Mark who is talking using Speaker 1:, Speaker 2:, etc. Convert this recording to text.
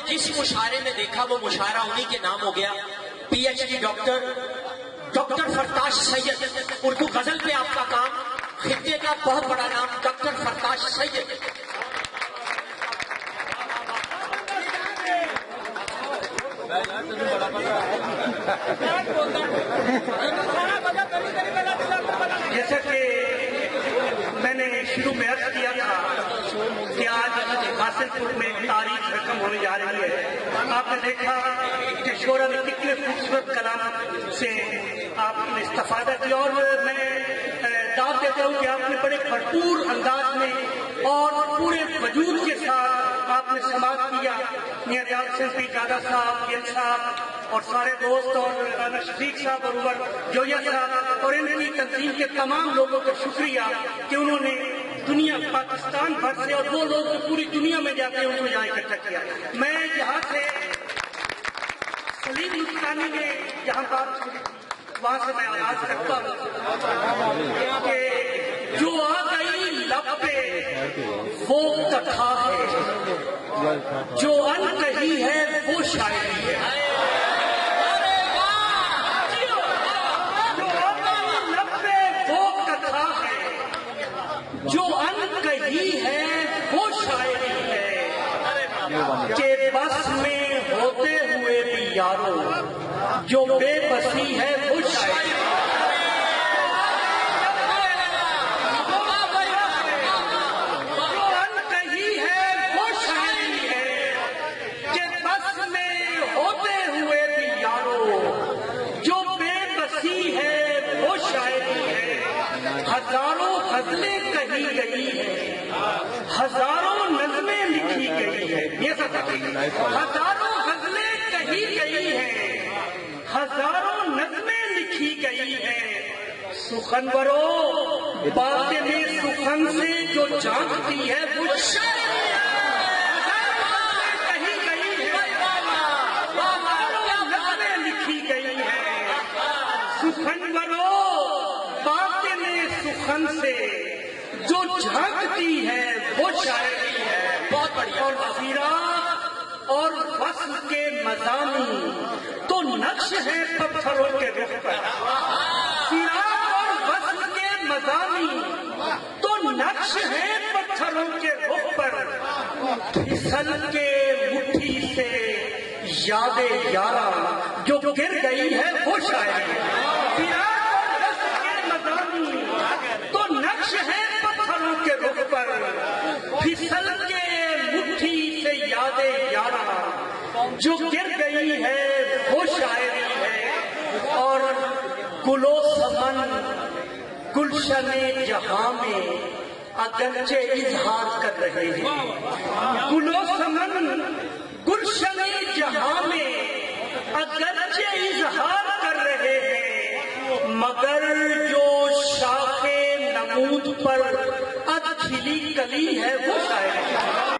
Speaker 1: جس مشاعرے میں دیکھا وہ مشاعرہ انہی کے نام ہو گیا. پی ایچ ڈی ڈاکٹر فرتاش سید. اردو غزل پہ آپ کا کام, خطے کا بہت بڑا نام ڈاکٹر فرتاش سید.
Speaker 2: جیسا کہ میں نے شروع میں عرض کیا تھا کہ آج حاصل پور میں تاریخ رقم ہونے جا رہی ہے. آپ نے دیکھا کہ شعرا نے کتنے خوبصورت کلام سے آپ نے استفادہ کیا, اور میں دعوت دیتا ہوں کہ آپ نے بڑے بھرپور انداز میں اور پورے وجود کے ساتھ آپ نے سماعت کیا. میاں ریاض سیفی دادا صاحب, گل صاحب اور سارے دوست اور رانا شفیق صاحب اور عمر جویا صاحب اور ان کی تنظیم کے تمام لوگوں کا شکریہ کہ انہوں نے دنیا پاکستان بھر سے اور وہ لوگ جو پوری دنیا میں جاتے ہیں ان کو یہاں اکٹھا کیا. میں یہاں سے سلیم ہندوستانی نے جہاں بات وہاں سے میں آغاز کرتا ہوں کہ جو آ گئی لب پہ وہ کتھا ہے, جو ان کہی ہے وہ شاعری ہے. جو ان کہی ہے وہ شاعری ہے کہ بس میں ہوتے ہوئے بھی یارو جو بے بسی ہے وہ شاعری ہے. جو ان کہی ہے وہ شاعری ہے کہ بس میں ہوتے ہوئے بھی یارو جو بے بسی ہے وہ شاعری ہے. ہزاروں غزلیں کہی گئی ہے, ہزاروں نظمیں لکھی گئی ہے. ہزاروں غزلیں کہی گئی ہے, ہزاروں نظمیں لکھی گئی ہے. سخنورو بات میں سخن سے جو جانتی ہے وہ شاعری ہے. کہی گئی ہے, ہزاروں نظمیں لکھی گئی ہے. سخنورو سخن سے جو جھانکتی ہے وہ شاعری ہے.
Speaker 1: بہت بڑھیا.
Speaker 2: اور فراق اور وصل کے مضامین تو نقش ہے پتھروں کے رخ پر. فراق اور وصل کے مضامین تو نقش ہے پتھروں کے رخ پر. پھسل کے مٹھی سے یاد یارا جو گر گئی ہے وہ شاعری ہے. پھسل کے مٹھی سے یادیں یارا جو گر گئی ہے وہ شاعری ہے. اور گلو سمن گلشن جہاں میں اگرچہ اظہار کر رہے ہیں. گلو سمن گلشن جہاں میں اگرچہ اظہار کر رہے ہیں, مگر جو شاخ نمود پر اد کھلی کلی ہے وہ شاعری ہے.